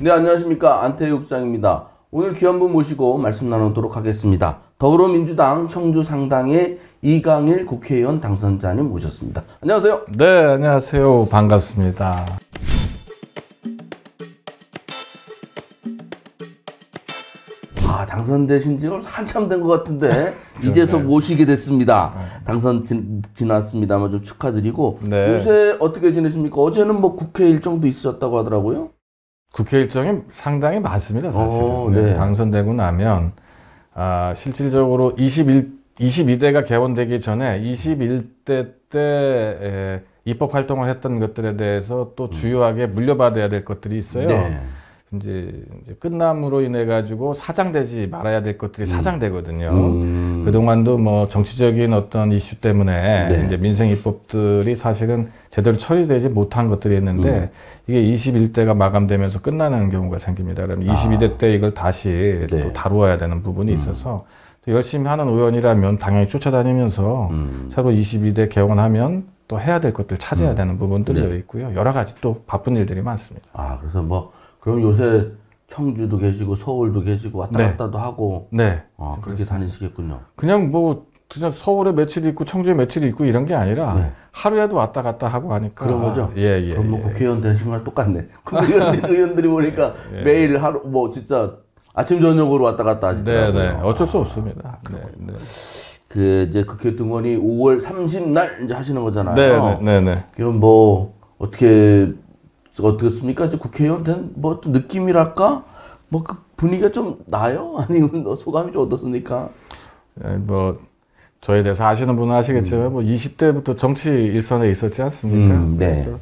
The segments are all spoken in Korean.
네, 안녕하십니까. 안태욱 부장입니다. 오늘 귀한 분 모시고 말씀 나누도록 하겠습니다. 더불어민주당 청주 상당의 이강일 국회의원 당선자님 모셨습니다. 안녕하세요. 네, 안녕하세요. 반갑습니다. 당선되신 지 한참 된 것 같은데 이제서 모시게 됐습니다. 당선 지났습니다만 좀 축하드리고 요새 어떻게 지내십니까? 어제는 뭐 국회 일정도 있으셨다고 하더라고요. 국회 일정이 상당히 많습니다, 사실은. 네. 당선되고 나면 실질적으로 22대가 개원되기 전에 21대 때 입법 활동을 했던 것들에 대해서 또 주요하게 물려받아야 될 것들이 있어요. 네. 이제 끝남으로 인해 가지고 사장되지 말아야 될 것들이 사장되거든요. 그동안도 뭐 정치적인 어떤 이슈 때문에 이제 민생 입법들이 사실은 제대로 처리되지 못한 것들이 있는데 이게 21대가 마감되면서 끝나는 경우가 생깁니다. 그러면 22대 때 이걸 다시 또 다루어야 되는 부분이 있어서 또 열심히 하는 의원이라면 당연히 쫓아다니면서 새로 22대 개원하면 또 해야 될 것들 찾아야 되는 부분들이 있고요. 여러 가지 또 바쁜 일들이 많습니다. 그래서 뭐 그럼 요새 청주도 계시고 서울도 계시고 왔다 갔다도 하고 그렇게 다니시겠군요. 그냥 서울에 며칠 있고 청주에 며칠 있고 이런 게 아니라 하루에도 왔다 갔다 하고 하니까 그런 거죠. 예. 그럼 뭐 국회의원 되신 거랑 똑같네. 의원들이 보니까 매일 하루 뭐 진짜 아침 저녁으로 왔다 갔다 하시더라고요. 네, 어쩔 수 없습니다. 그 이제 국회 등원이 5월 30날 이제 하시는 거잖아요. 네. 그럼 뭐 어떻겠습니까? 이제 국회의원 된 뭐 느낌이랄까? 뭐 그 분위기가 좀 나요? 아니면 소감이 좀 어떻습니까? 뭐 저에 대해서 아시는 분은 아시겠지만 뭐 20대부터 정치 일선에 있었지 않습니까? 그래서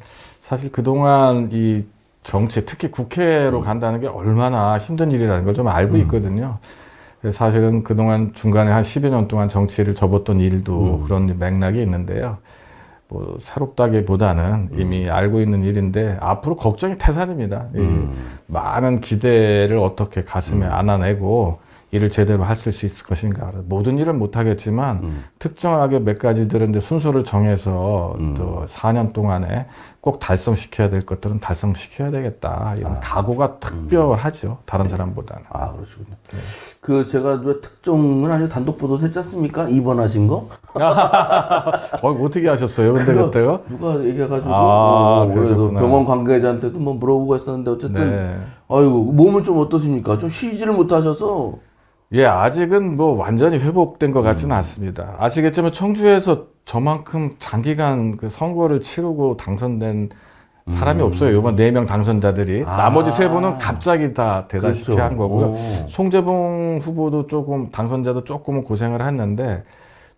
사실 그동안 이 정치, 특히 국회로 간다는 게 얼마나 힘든 일이라는 걸 좀 알고 있거든요. 그래서 사실은 그동안 중간에 한 10여 년 동안 정치를 접었던 일도 그런 맥락이 있는데요. 뭐 새롭다기보다는 이미 알고 있는 일인데 앞으로 걱정이 태산입니다. 많은 기대를 어떻게 가슴에 안아내고 일을 제대로 하실 수 있을 것인가. 모든 일을 못하겠지만 특정하게 몇 가지들은 이제 순서를 정해서 또 4년 동안에 꼭 달성시켜야 될 것들은 달성시켜야 되겠다. 이런 각오가 특별하죠. 다른 사람보다는. 그러시군요. 그 제가 왜 특종은 아니고 단독 보도 했지 않습니까? 입원하신 거? 어떻게 하셨어요? 근데 그때가? 누가 얘기해가지고 그래서 병원 관계자한테도 뭐 물어보고 했었는데 어쨌든 아이고 몸은 좀 어떠십니까? 좀 쉬지를 못하셔서. 예, 아직은 뭐 완전히 회복된 것 같지는 않습니다. 아시겠지만 청주에서 저만큼 장기간 그 선거를 치르고 당선된 사람이 없어요. 이번 4명 당선자들이. 나머지 3분은 갑자기 다 되다시피 한 거고요. 송재봉 후보도 조금 당선자도 조금은 고생을 했는데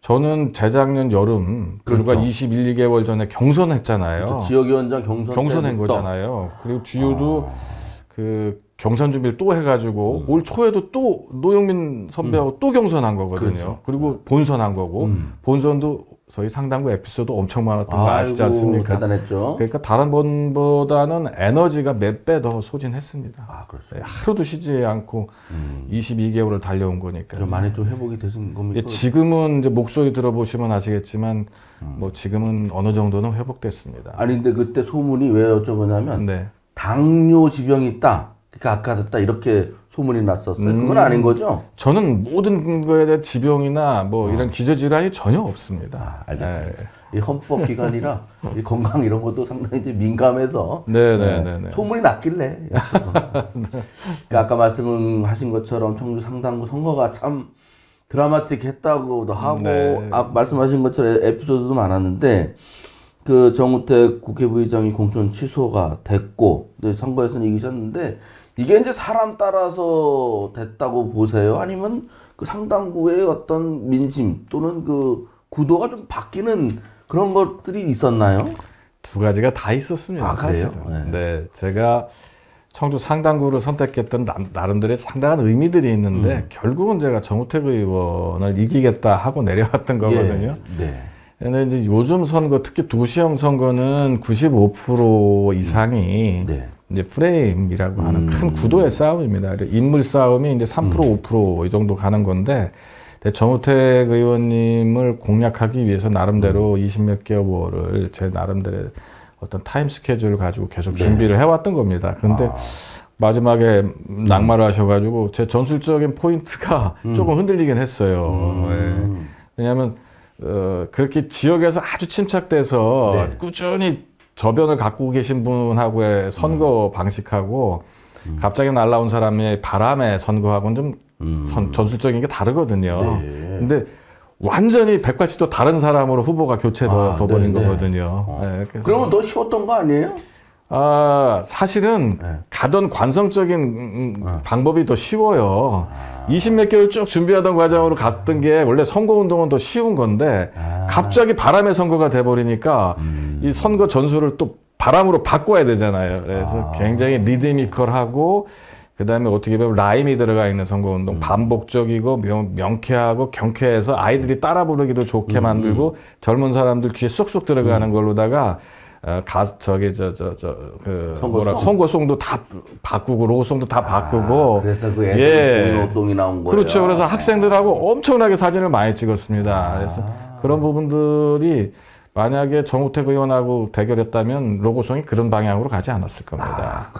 저는 재작년 여름 불과 21, 2개월 전에 경선했잖아요. 지역위원장 경선한 거잖아요. 그리고 주요도 그 경선 준비를 또 해가지고 올 초에도 또 노영민 선배하고 또 경선한 거거든요. 그리고 본선한 거고 본선도 저희 상당부 에피소드 엄청 많았던 거 아시지 않습니까? 대단했죠. 그러니까 다른 번보다는 에너지가 몇 배 더 소진했습니다. 그렇죠. 하루도 쉬지 않고 22개월을 달려온 거니까. 좀 많이 좀 회복이 되신 겁니까? 지금은 이제 목소리 들어보시면 아시겠지만 뭐 지금은 어느 정도는 회복됐습니다. 아니 근데 그때 소문이 왜 여쭤보냐면 당뇨 지병이 있다. 그러니까 악화됐다 이렇게 소문이 났었어요. 그건 아닌 거죠? 저는 모든 거에 대한 지병이나 뭐 이런 기저질환이 전혀 없습니다. 알겠습니다. 이 헌법기관이라 이 건강 이런 것도 상당히 이제 민감해서 소문이 났길래. 그러니까 아까 말씀하신 것처럼 청주 상당구 선거가 참 드라마틱했다고도 하고 말씀하신 것처럼 에피소드도 많았는데 그 정우택 국회부의장이 공천 취소가 됐고 선거에서는 이기셨는데 이게 이제 사람 따라서 됐다고 보세요? 아니면 그 상당구의 어떤 민심 또는 그 구도가 좀 바뀌는 그런 것들이 있었나요? 두 가지가 다 있었습니다. 그래요? 제가 청주 상당구를 선택했던 나름대로의 상당한 의미들이 있는데 결국은 제가 정우택 의원을 이기겠다 하고 내려왔던 거거든요. 근데 이제 요즘 선거, 특히 도시형 선거는 95% 이상이 이제 프레임이라고 하는 큰 구도의 싸움입니다. 인물 싸움이 이제 3%, 5% 이 정도 가는 건데, 정우택 의원님을 공략하기 위해서 나름대로 20몇 개월을 제 나름대로 어떤 타임 스케줄을 가지고 계속 준비를 해왔던 겁니다. 근데 마지막에 낙마를 하셔가지고 제 전술적인 포인트가 조금 흔들리긴 했어요. 예. 왜냐하면 그렇게 지역에서 아주 침착돼서 네. 꾸준히 저변을 갖고 계신 분하고의 선거 방식하고 갑자기 날라온 사람의 바람에 선거하고는 좀 전술적인 게 다르거든요. 네. 근데 완전히 180도 다른 사람으로 후보가 교체돼버린 거거든요. 네, 그러면 더 쉬웠던 거 아니에요? 사실은 네. 가던 관성적인 방법이 더 쉬워요. 20몇 개월 쭉 준비하던 과정으로 갔던 게 원래 선거운동은 더 쉬운 건데 갑자기 바람의 선거가 돼버리니까 이 선거 전술을 또 바람으로 바꿔야 되잖아요. 그래서 굉장히 리드미컬하고 그 다음에 어떻게 보면 라임이 들어가 있는 선거운동 반복적이고 명쾌하고 경쾌해서 아이들이 따라 부르기도 좋게 만들고 젊은 사람들 귀에 쏙쏙 들어가는 걸로다가 선거송도 다 바꾸고 로고송도 다 바꾸고 그래서 그 애들 운동이 나온 거예요. 그렇죠. 그래서 학생들하고 엄청나게 사진을 많이 찍었습니다. 그래서 그런 부분들이 만약에 정우택 의원하고 대결했다면 로고송이 그런 방향으로 가지 않았을 겁니다.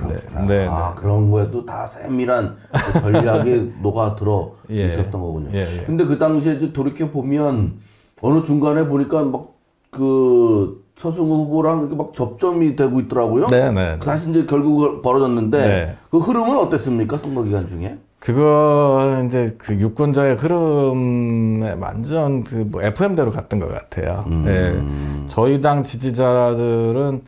네. 그런 거에도 다 세밀한 전략이 녹아들어 있었던 거군요. 근데 그 당시에 이제 돌이켜 보면 어느 중간에 보니까 막 서승우 후보랑 이렇게 막 접점이 되고 있더라고요. 네네. 다시 이제 결국 벌어졌는데 네. 그 흐름은 어땠습니까? 선거 기간 중에? 그거 이제 그 유권자의 흐름에 완전 FM대로 갔던 것 같아요. 네. 저희 당 지지자들은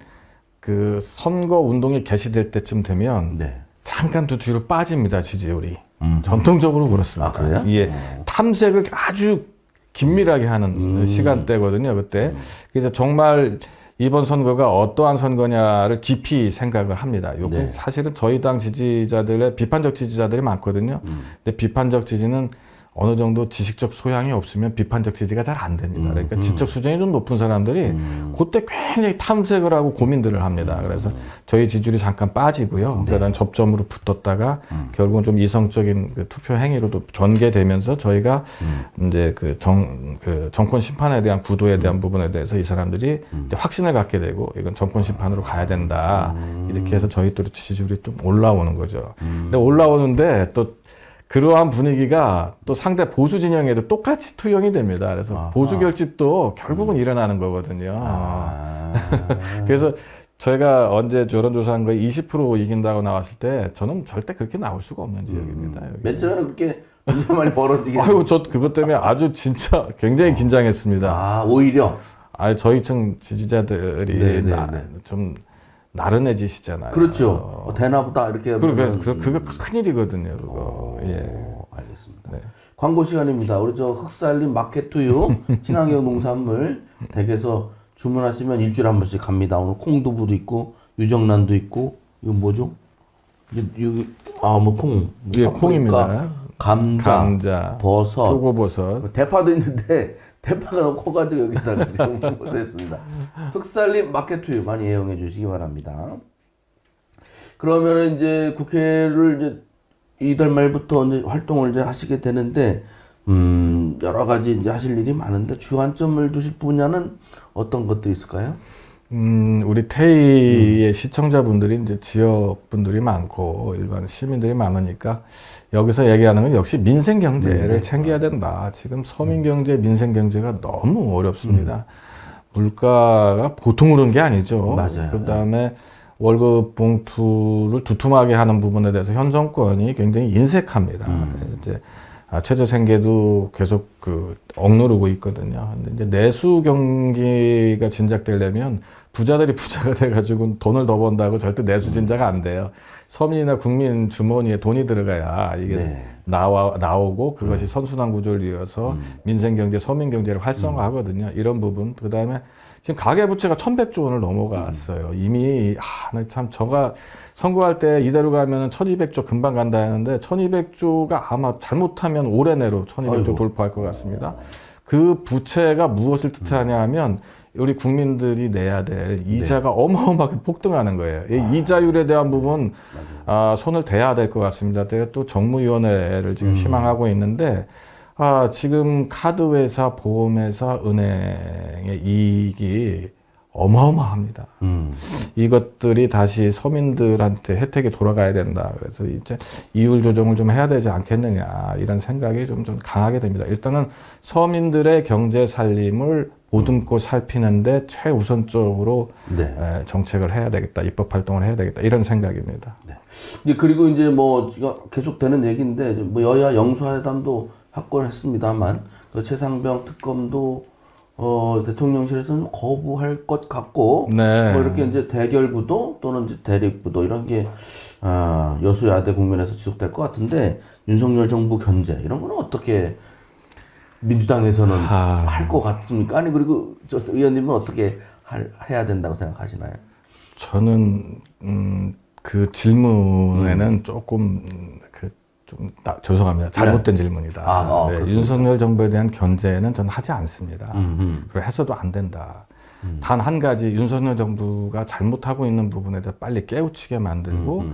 그 선거 운동이 개시될 때쯤 되면 네. 잠깐 또 뒤로 빠집니다. 지지율이. 전통적으로 그렇습니다. 그래요? 예. 탐색을 아주 긴밀하게 하는 시간대거든요, 그때. 그래서 정말 이번 선거가 어떠한 선거냐를 깊이 생각을 합니다. 요건 네. 사실은 저희 당 지지자들의 비판적 지지자들이 많거든요. 근데 비판적 지지는 어느 정도 지식적 소양이 없으면 비판적 지지가 잘 안 됩니다. 그러니까 지적 수준이 좀 높은 사람들이 그때 굉장히 탐색을 하고 고민들을 합니다. 그래서 저희 지지율이 잠깐 빠지고요. 네. 그다음 접점으로 붙었다가 결국은 좀 이성적인 그 투표 행위로도 전개되면서 저희가 이제 정권 심판에 대한 구도에 대한 부분에 대해서 이 사람들이 이제 확신을 갖게 되고 이건 정권 심판으로 가야 된다. 이렇게 해서 저희 또 지지율이 좀 올라오는 거죠. 근데 올라오는데 또 그러한 분위기가 또 상대 보수 진영에도 똑같이 투영이 됩니다. 그래서 보수 결집도 결국은 일어나는 거거든요. 그래서 저희가 언제 여론조사한 거에 20% 이긴다고 나왔을 때 저는 절대 그렇게 나올 수가 없는 지역입니다. 몇 주에는 그렇게 굉장히 많이 벌어지겠어요. 아유, 저 그것 때문에 아주 진짜 굉장히 긴장했습니다. 오히려? 저희 층 지지자들이 좀 나른해지시잖아요. 그렇죠. 되나보다 이렇게. 그거 큰일이거든요. 그거. 알겠습니다. 네. 광고 시간입니다. 우리 흑살림 마켓투유 친환경 농산물 댁에서 주문하시면 일주일에 한 번씩 갑니다. 오늘 콩두부도 있고 유정란도 있고 이건 뭐죠? 콩. 예, 콩입니다. 감자, 버섯, 표고버섯, 대파도 있는데. 대파가 너무 커가지고 여기다가 지금 못했습니다. 흑살림 마켓투유 많이 애용해 주시기 바랍니다. 그러면 이제 국회를 이제 이달 말부터 이제 활동을 이제 하시게 되는데, 여러 가지 이제 하실 일이 많은데 주안점을 두실 분야는 어떤 것들이 있을까요? 우리 태희의 시청자분들이 이제 지역 분들이 많고 일반 시민들이 많으니까 여기서 얘기하는 건 역시 민생 경제를 챙겨야 된다. 지금 서민 경제, 민생 경제가 너무 어렵습니다. 물가가 보통 오른 게 아니죠. 맞아요. 그다음에 월급 봉투를 두툼하게 하는 부분에 대해서 현 정권이 굉장히 인색합니다. 이제 최저 생계도 계속 억누르고 있거든요. 근데 이제 내수 경기가 진작되려면 부자들이 부자가 돼가지고 돈을 더 번다고 절대 내수 진작 안 돼요. 서민이나 국민 주머니에 돈이 들어가야 이게 나오고 그것이 선순환 구조를 이어서 민생경제, 서민경제를 활성화하거든요. 이런 부분. 그 다음에 지금 가계부채가 1100조 원을 넘어갔어요. 이미 참 저가 선거할 때 이대로 가면 1200조 금방 간다 했는데 1200조가 아마 잘못하면 올해 내로 1200조 돌파할 것 같습니다. 그 부채가 무엇을 뜻하냐 하면 우리 국민들이 내야 될 이자가 어마어마하게 폭등하는 거예요. 이 이자율에 대한 부분 손을 대야 될 것 같습니다. 제가 또 정무위원회를 지금 희망하고 있는데 지금 카드회사, 보험회사, 은행의 이익이 어마어마합니다. 이것들이 다시 서민들한테 혜택이 돌아가야 된다. 그래서 이제 이율 조정을 좀 해야 되지 않겠느냐 이런 생각이 좀 강하게 됩니다. 일단은 서민들의 경제 살림을 보듬고 살피는데 최우선적으로 네. 정책을 해야 되겠다, 입법 활동을 해야 되겠다 이런 생각입니다. 네. 그리고 이제 뭐 계속되는 얘기인데 뭐 여야 영수회담도 확건했습니다만 그 최상병 특검도 대통령실에서는 거부할 것 같고, 네. 뭐 이렇게 이제 대결구도 또는 이제 대립구도 이런 게, 여수야대 국면에서 지속될 것 같은데, 윤석열 정부 견제, 이런 거는 어떻게 민주당에서는 할 것 같습니까? 아니, 그리고 의원님은 어떻게 해야 된다고 생각하시나요? 저는, 그 질문에는 조금, 죄송합니다. 잘못된 네. 질문이다. 네, 윤석열 정부에 대한 견제는 저는 하지 않습니다. 그리고 해서도 안 된다. 단 한 가지 윤석열 정부가 잘못하고 있는 부분에 대해 빨리 깨우치게 만들고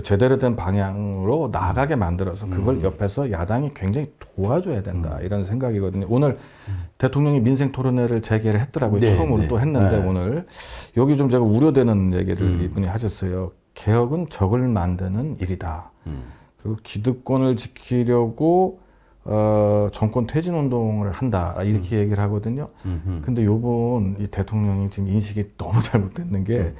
제대로 된 방향으로 나아가게 만들어서 그걸 옆에서 야당이 굉장히 도와줘야 된다. 이런 생각이거든요. 오늘 대통령이 민생 토론회를 재개를 했더라고요. 네, 처음으로 네. 또 했는데 네. 오늘 여기 좀 제가 우려되는 얘기를 이분이 하셨어요. 개혁은 적을 만드는 일이다. 그리고 기득권을 지키려고 정권 퇴진 운동을 한다 이렇게 얘기를 하거든요. 근데 요번 이 대통령이 지금 인식이 너무 잘못됐는 게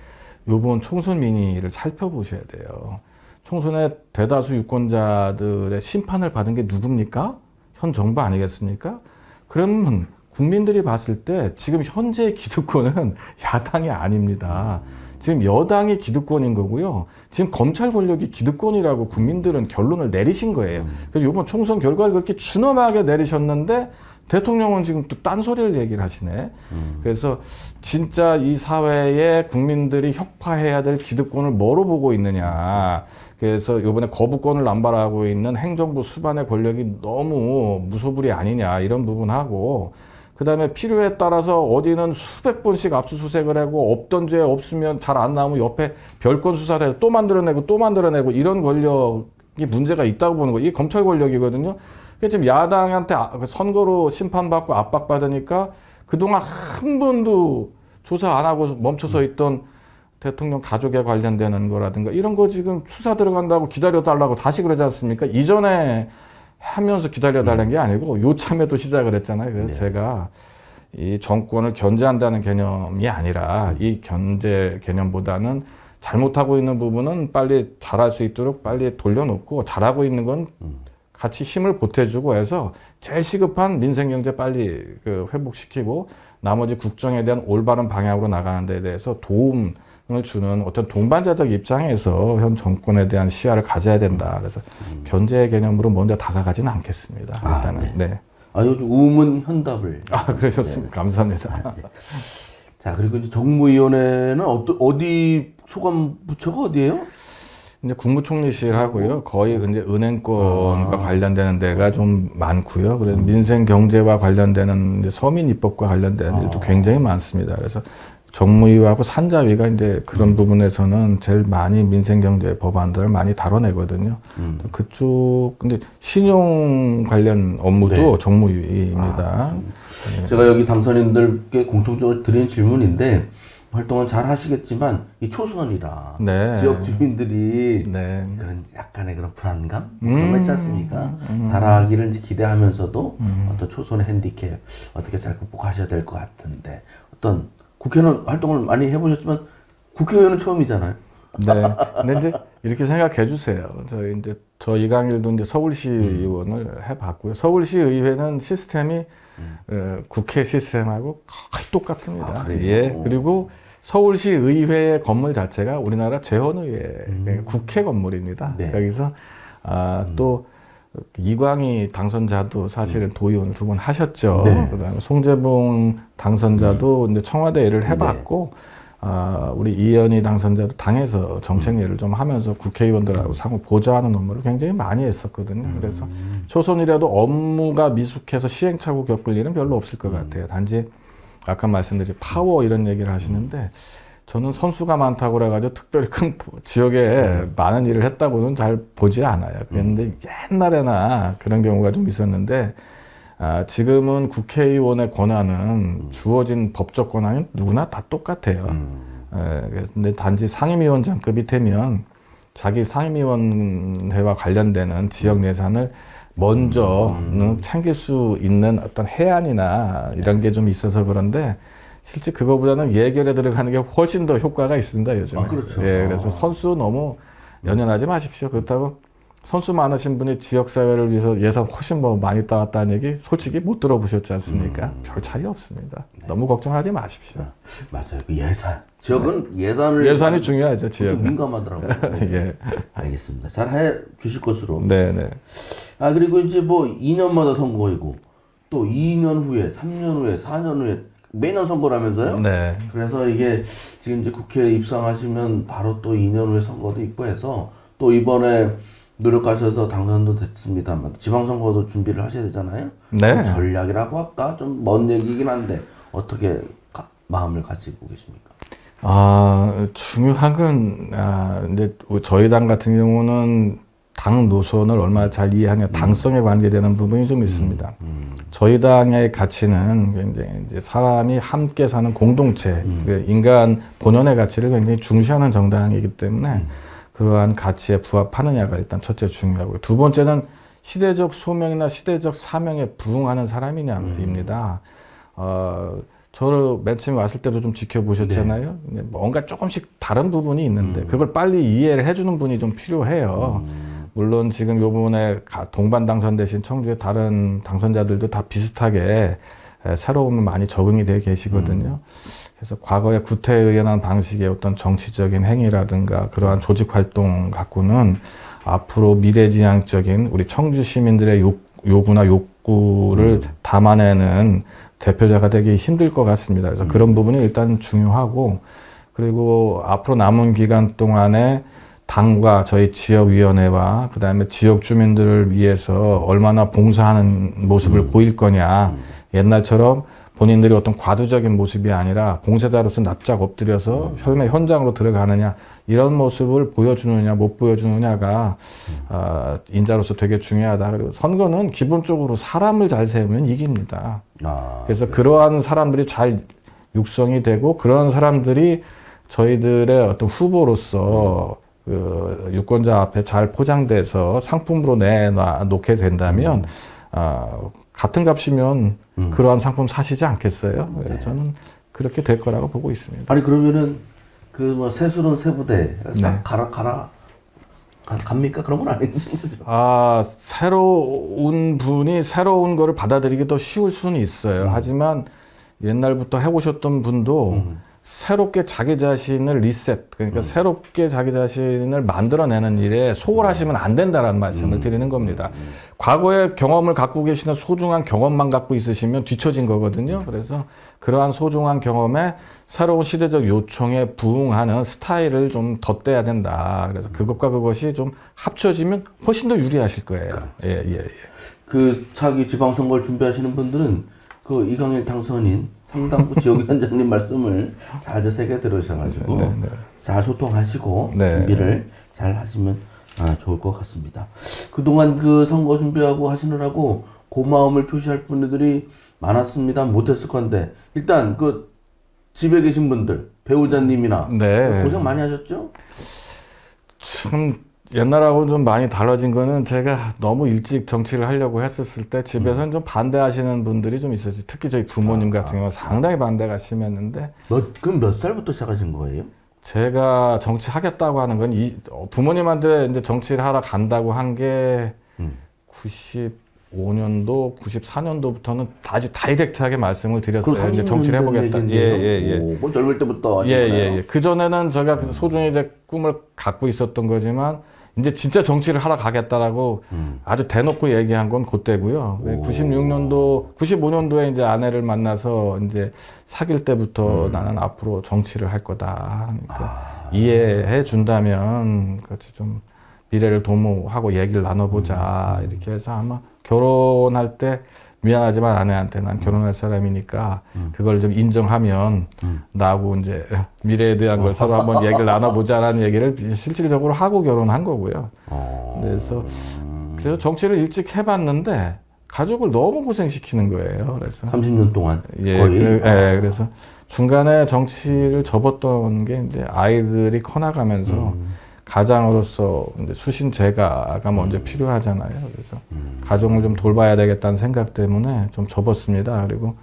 요번 총선 민의를 살펴보셔야 돼요. 총선의 대다수 유권자들의 심판을 받은 게 누굽니까? 현 정부 아니겠습니까? 그러면 국민들이 봤을 때 지금 현재 기득권은 야당이 아닙니다. 지금 여당이 기득권인 거고요. 지금 검찰 권력이 기득권이라고 국민들은 결론을 내리신 거예요. 그래서 이번 총선 결과를 그렇게 준엄하게 내리셨는데 대통령은 지금 또 딴소리를 얘기를 하시네. 그래서 진짜 이 사회에 국민들이 혁파해야 될 기득권을 뭐로 보고 있느냐. 그래서 이번에 거부권을 남발하고 있는 행정부 수반의 권력이 너무 무소불위 아니냐 이런 부분하고 그 다음에 필요에 따라서 어디는 수백 번씩 압수수색을 하고 없던 죄 없으면 잘 안 나오면 옆에 별건 수사를 해서 또 만들어내고 또 만들어내고 이런 권력이 문제가 있다고 보는 거예요. 이게 검찰 권력이거든요. 지금 야당한테 선거로 심판받고 압박받으니까 그동안 한 번도 조사 안 하고 멈춰서 있던 대통령 가족에 관련되는 거라든가 이런 거 지금 수사 들어간다고 기다려달라고 다시 그러지 않습니까? 이전에 하면서 기다려달라는 게 아니고 요참에도 시작을 했잖아요. 그래서 네. 제가 이 정권을 견제한다는 개념이 아니라 이 견제 개념보다는 잘못하고 있는 부분은 빨리 잘할 수 있도록 빨리 돌려놓고 잘하고 있는 건 같이 힘을 보태주고 해서 제일 시급한 민생경제 빨리 회복시키고 나머지 국정에 대한 올바른 방향으로 나가는 데 대해서 도움을 주는 어떤 동반자적 입장에서 현 정권에 대한 시야를 가져야 된다. 그래서 견제 개념으로 먼저 다가가지는 않겠습니다. 일단은. 네. 요즘 우문현답을. 그러셨습니다. 네. 감사합니다. 네. 자, 그리고 이제 정무위원회는 어디 소관 부처가 어디예요? 이제 국무총리실 하고요. 거의 이제 은행권과 관련되는 데가 좀 많고요. 그래서 민생 경제와 관련되는 이제 서민 입법과 관련되는 일도 굉장히 많습니다. 그래서 정무위하고 산자위가 이제 그런 부분에서는 제일 많이 민생경제 법안들을 많이 다뤄내거든요. 그쪽, 근데 신용 관련 업무도 네. 정무위입니다. 네. 제가 여기 당선인들께 공통적으로 드리는 질문인데, 활동은 잘 하시겠지만, 이 초선이라, 네. 지역 주민들이 네. 그런 약간의 그런 불안감? 그런 거 있지 않습니까? 잘하기를 이제 기대하면서도 어떤 초선의 핸디캡, 어떻게 잘 극복하셔야 될 것 같은데, 어떤 국회는 활동을 많이 해보셨지만 국회의원은 처음이잖아요. 네. 근데 이제 이렇게 생각해 주세요. 저 이강일도 이제 서울시 의원을 해봤고요. 서울시 의회는 시스템이 국회 시스템하고 거의 똑같습니다. 예. 그리고 서울시 의회의 건물 자체가 우리나라 재헌의회 국회 건물입니다. 네. 여기서 또 이광희 당선자도 사실은 도의원을 2번 하셨죠. 네. 그다음에 송재봉 당선자도 이제 청와대 일을 해봤고, 네. 우리 이현희 당선자도 당에서 정책 일을 좀 하면서 국회의원들하고 상호 보좌하는 업무를 굉장히 많이 했었거든요. 그래서 초선이라도 업무가 미숙해서 시행착오 겪을 일은 별로 없을 것 같아요. 단지 아까 말씀드린 파워 이런 얘기를 하시는데 저는 선수가 많다고 그래가지고 특별히 큰 지역에 많은 일을 했다고는 잘 보지 않아요. 그런데 옛날에나 그런 경우가 좀 있었는데 지금은 국회의원의 권한은 주어진 법적 권한이 누구나 다 똑같아요. 근데 단지 상임위원장급이 되면 자기 상임위원회와 관련되는 지역 예산을 먼저 챙길 수 있는 어떤 해안이나 이런 게 좀 있어서 그런데 실제 그거보다는 예결에 들어가는 게 훨씬 더 효과가 있습니다, 요즘에. 그렇죠. 예, 그래서 선수 너무 연연하지 마십시오. 그렇다고 선수 많으신 분이 지역사회를 위해서 예산 훨씬 뭐 많이 따왔다는 얘기 솔직히 못 들어보셨지 않습니까? 별 차이 없습니다. 네. 너무 걱정하지 마십시오. 맞아요. 그 예산. 지역은 예산이 중요하죠, 지역은. 민감하더라고요. 예. 알겠습니다. 잘 해 주실 것으로. 네네. 그리고 이제 뭐 2년마다 선거이고 또 2년 후에, 3년 후에, 4년 후에 매년 선거라면서요? 네. 그래서 이게 지금 이제 국회에 입성하시면 바로 또 2년 후에 선거도 있고 해서 또 이번에 노력하셔서 당선도 됐습니다만 지방선거도 준비를 하셔야 되잖아요. 네. 전략이라고 할까? 좀 먼 얘기긴 한데 어떻게 마음을 가지고 계십니까? 중요한 건 이제 저희 당 같은 경우는 당 노선을 얼마나 잘 이해하냐 당성에 관계되는 부분이 좀 있습니다. 저희 당의 가치는 이제 사람이 함께 사는 공동체, 인간 본연의 가치를 굉장히 중시하는 정당이기 때문에 그러한 가치에 부합하느냐가 일단 첫째 중요하고요. 두 번째는 시대적 소명이나 시대적 사명에 부응하는 사람이냐입니다. 저를 맨 처음에 왔을 때도 좀 지켜보셨잖아요. 네. 뭔가 조금씩 다른 부분이 있는데 그걸 빨리 이해를 해주는 분이 좀 필요해요. 물론 지금 요번에 동반 당선되신 청주의 다른 당선자들도 다 비슷하게 새로움을 많이 적응이 되어 계시거든요. 그래서 과거에 구태에 의연한 방식의 어떤 정치적인 행위라든가 그러한 조직 활동 갖고는 앞으로 미래지향적인 우리 청주 시민들의 요구나 욕구를 담아내는 대표자가 되기 힘들 것 같습니다. 그래서 그런 부분이 일단 중요하고 그리고 앞으로 남은 기간 동안에 당과 저희 지역위원회와 그 다음에 지역 주민들을 위해서 얼마나 봉사하는 모습을 보일 거냐. 옛날처럼 본인들이 어떤 과도적인 모습이 아니라 봉사자로서 납작 엎드려서 현장으로 들어가느냐 이런 모습을 보여주느냐 못 보여주느냐가 인자로서 되게 중요하다. 그리고 선거는 기본적으로 사람을 잘 세우면 이깁니다. 그래서 네. 그러한 사람들이 잘 육성이 되고 그러한 사람들이 저희들의 어떤 후보로서 그 유권자 앞에 잘 포장돼서 상품으로 내놓게 된다면 같은 값이면 그러한 상품 사시지 않겠어요? 네. 저는 그렇게 될 거라고 보고 있습니다. 아니 그러면은 그 뭐 새술은 새부대 싹 갑니까? 그런 건 아니죠. 새로운 분이 새로운 거를 받아들이기 더 쉬울 수는 있어요. 하지만 옛날부터 해오셨던 분도 새롭게 자기 자신을 리셋, 그러니까 새롭게 자기 자신을 만들어내는 일에 소홀하시면 안 된다는 말씀을 드리는 겁니다. 과거의 경험을 갖고 계시는 소중한 경험만 갖고 있으시면 뒤처진 거거든요. 그래서 그러한 소중한 경험에 새로운 시대적 요청에 부응하는 스타일을 좀 덧대야 된다. 그래서 그것과 그것이 좀 합쳐지면 훨씬 더 유리하실 거예요. 예. 그 차기 지방선거를 준비하시는 분들은 그 이강일 당선인 상당부 지역위원장님 말씀을 잘 새겨 들으셔가지고 잘 소통하시고 준비를 잘 하시면 좋을 것 같습니다. 그동안 그 선거 준비하고 하시느라고 고마움을 표시할 분들이 많았습니다. 못했을 건데 일단 그 집에 계신 분들 배우자님이나 고생 많이 하셨죠? 참 옛날하고 좀 많이 달라진 거는 제가 너무 일찍 정치를 하려고 했었을 때 집에서는 좀 반대하시는 분들이 좀 있었어요. 특히 저희 부모님 같은 경우는 상당히 반대가 심했는데. 그럼 몇 살부터 시작하신 거예요? 제가 정치하겠다고 하는 건 부모님한테 이제 정치를 하러 간다고 한 게 95년도, 94년도부터는 아주 다이렉트하게 말씀을 드렸어요. 이제 정치를 해보겠다. 뭐 젊을 때부터. 그 전에는 제가 소중히 제 꿈을 갖고 있었던 거지만 이제 진짜 정치를 하러 가겠다라고 아주 대놓고 얘기한 건 그때고요. 95년도에 이제 아내를 만나서 이제 사귈 때부터 나는 앞으로 정치를 할 거다. 그러니까 이해해 준다면 같이 좀 미래를 도모하고 얘기를 나눠보자. 이렇게 해서 아마 결혼할 때 미안하지만 아내한테 난 결혼할 사람이니까 그걸 좀 인정하면 나하고 이제 미래에 대한 걸 서로 한번 얘기를 나눠보자라는 얘기를 실질적으로 하고 결혼한 거고요. 그래서 정치를 일찍 해봤는데 가족을 너무 고생시키는 거예요. 그래서 30년 동안 예, 거의. 그래서 중간에 정치를 접었던 게 이제 아이들이 커나가면서 가장으로서 이제 수신제가가 먼저 필요하잖아요. 그래서 가정을 좀 돌봐야 되겠다는 생각 때문에 좀 접었습니다. 그리고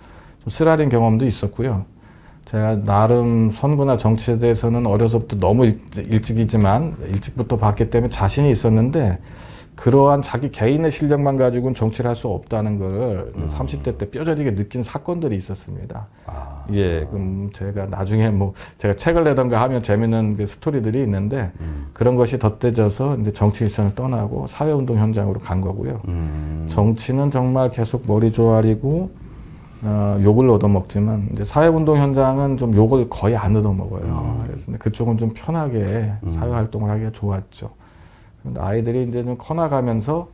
좀 쓰라린 경험도 있었고요. 제가 나름 선거나 정치에 대해서는 어려서부터 너무 일찍부터 봤기 때문에 자신이 있었는데 그러한 자기 개인의 실력만 가지고는 정치를 할 수 없다는 걸 30대 때 뼈저리게 느낀 사건들이 있었습니다. 예, 그럼 제가 나중에 뭐 제가 책을 내던가 하면 재밌는 그 스토리들이 있는데 그런 것이 덧대져서 이제 정치 일선을 떠나고 사회운동 현장으로 간 거고요. 정치는 정말 계속 머리 조아리고 욕을 얻어먹지만 이제 사회운동 현장은 좀 욕을 거의 안 얻어먹어요. 그래서 그쪽은 좀 편하게 사회활동을 하기가 좋았죠. 아이들이 이제 좀 커나가면서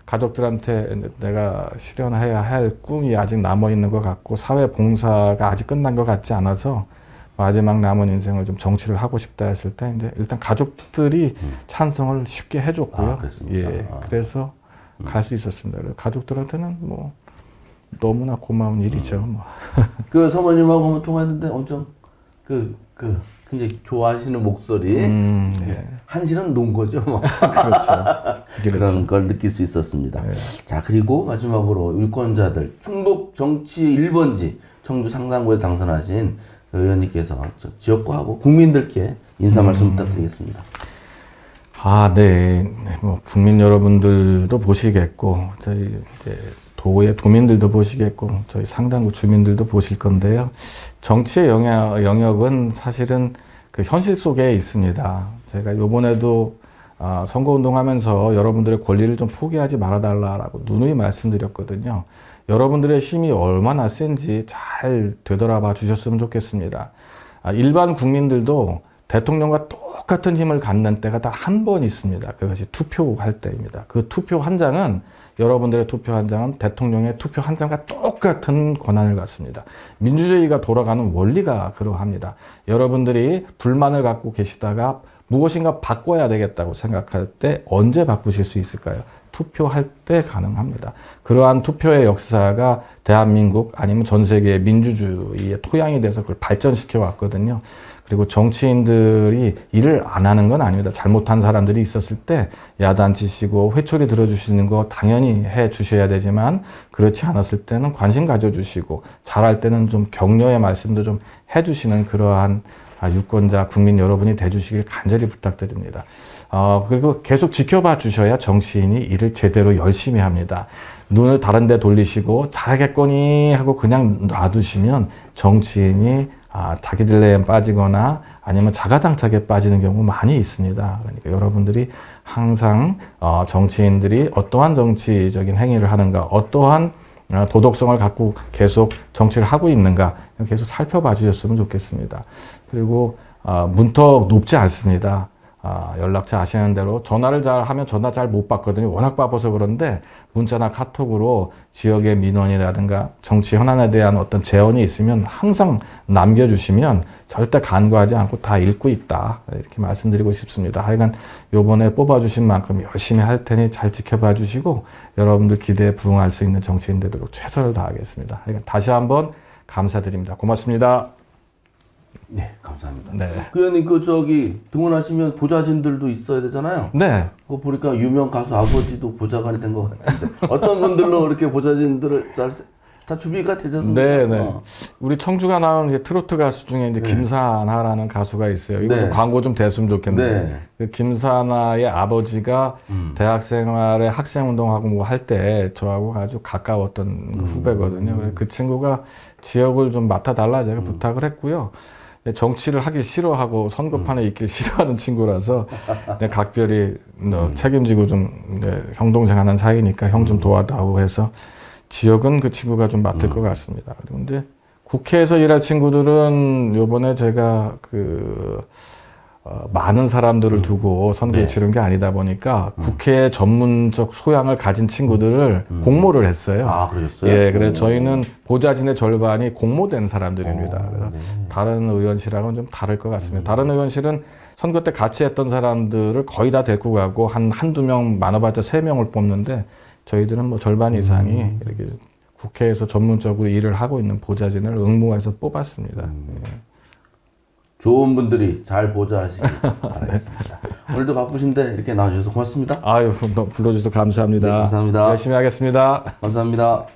가족들한테 내가 실현해야 할 꿈이 아직 남아있는 것 같고 사회 봉사가 아직 끝난 것 같지 않아서 마지막 남은 인생을 좀 정치를 하고 싶다 했을 때 이제 일단 가족들이 찬성을 쉽게 해줬고요. 예, 그래서 갈 수 있었습니다. 가족들한테는 뭐 너무나 고마운 일이죠. 뭐. 그 사모님하고 한번 통화했는데 엄청 굉장히 좋아하시는 목소리, 네. 한시는 논 거죠. 뭐. 그렇죠. 그런 걸 느낄 수 있었습니다. 네. 자, 그리고 마지막으로 유권자들, 충북 정치 1번지 청주 상당구에 당선하신 의원님께서 지역구하고 국민들께 인사 말씀 부탁드리겠습니다. 네. 뭐 국민 여러분들도 보시겠고, 저희 이제 도의 도민들도 보시겠고 저희 상당구 주민들도 보실 건데요. 정치의 영역은 사실은 그 현실 속에 있습니다. 제가 요번에도 선거운동하면서 여러분들의 권리를 좀 포기하지 말아달라고 누누이 말씀드렸거든요. 여러분들의 힘이 얼마나 센지 잘 되돌아봐 주셨으면 좋겠습니다. 일반 국민들도 대통령과 똑같은 힘을 갖는 때가 딱 한 번 있습니다. 그것이 투표할 때입니다. 그 투표 한 장은 여러분들의 투표 한 장은 대통령의 투표 한 장과 똑같은 권한을 갖습니다. 민주주의가 돌아가는 원리가 그러합니다. 여러분들이 불만을 갖고 계시다가 무엇인가 바꿔야 되겠다고 생각할 때 언제 바꾸실 수 있을까요? 투표할 때 가능합니다. 그러한 투표의 역사가 대한민국 아니면 전 세계의 민주주의의 토양이 돼서 그걸 발전시켜 왔거든요. 그리고 정치인들이 일을 안 하는 건 아닙니다. 잘못한 사람들이 있었을 때 야단치시고 회초리 들어주시는 거 당연히 해 주셔야 되지만 그렇지 않았을 때는 관심 가져주시고 잘할 때는 좀 격려의 말씀도 좀 해주시는 그러한 유권자, 국민 여러분이 돼주시길 간절히 부탁드립니다. 그리고 계속 지켜봐 주셔야 정치인이 일을 제대로 열심히 합니다. 눈을 다른 데 돌리시고 잘하겠거니 하고 그냥 놔두시면 정치인이 자기들레에 빠지거나 아니면 자가당착에 빠지는 경우 많이 있습니다. 그러니까 여러분들이 항상 정치인들이 어떠한 정치적인 행위를 하는가, 어떠한 도덕성을 갖고 계속 정치를 하고 있는가 계속 살펴봐 주셨으면 좋겠습니다. 그리고 문턱 높지 않습니다. 연락처 아시는 대로 전화를 잘 하면 전화 잘 못 받거든요. 워낙 바빠서 그런데 문자나 카톡으로 지역의 민원이라든가 정치 현안에 대한 어떤 제언이 있으면 항상 남겨주시면 절대 간과하지 않고 다 읽고 있다. 이렇게 말씀드리고 싶습니다. 하여간 요번에 뽑아주신 만큼 열심히 할 테니 잘 지켜봐 주시고 여러분들 기대에 부응할 수 있는 정치인 되도록 최선을 다하겠습니다. 하여간 다시 한번 감사드립니다. 고맙습니다. 네, 감사합니다. 네. 그 의원님, 등원하시면 보좌진들도 있어야 되잖아요. 네. 그거 보니까 유명 가수 아버지도 보좌관이 된 것 같은데 어떤 분들로 이렇게 보좌진들을 다 준비가 되셨습니까? 네, 네. 우리 청주가 나온 이제 트로트 가수 중에 이제 김사나라는 가수가 있어요. 이거 광고 좀 됐으면 좋겠는데. 그 김사나의 아버지가 대학 생활에 학생 운동하고 뭐 할 때 저하고 아주 가까웠던 후배거든요. 그래서 그 친구가 지역을 좀 맡아달라 제가 부탁을 했고요. 정치를 하기 싫어하고 선거판에 있길 싫어하는 친구라서 각별히 책임지고 좀 형 동생 하는 사이니까 형 좀 도와다오 해서 지역은 그 친구가 좀 맡을 것 같습니다. 그런데 국회에서 일할 친구들은 요번에 제가 많은 사람들을 두고 선거를 치른 게 아니다 보니까 국회 전문적 소양을 가진 친구들을 공모를 했어요. 그러셨어요? 예, 그래서 저희는 보좌진의 절반이 공모된 사람들입니다. 그래서 다른 의원실하고는 좀 다를 것 같습니다. 다른 의원실은 선거 때 같이 했던 사람들을 거의 다 데리고 가고 한두 명 많아봤자 3명을 뽑는데 저희들은 뭐 절반 이상이 이렇게 국회에서 전문적으로 일을 하고 있는 보좌진을 응모해서 뽑았습니다. 좋은 분들이 잘 보좌하시길 바라겠습니다. 오늘도 바쁘신데 이렇게 나와주셔서 고맙습니다. 아유, 불러주셔서 감사합니다. 네, 감사합니다. 열심히 하겠습니다. 감사합니다.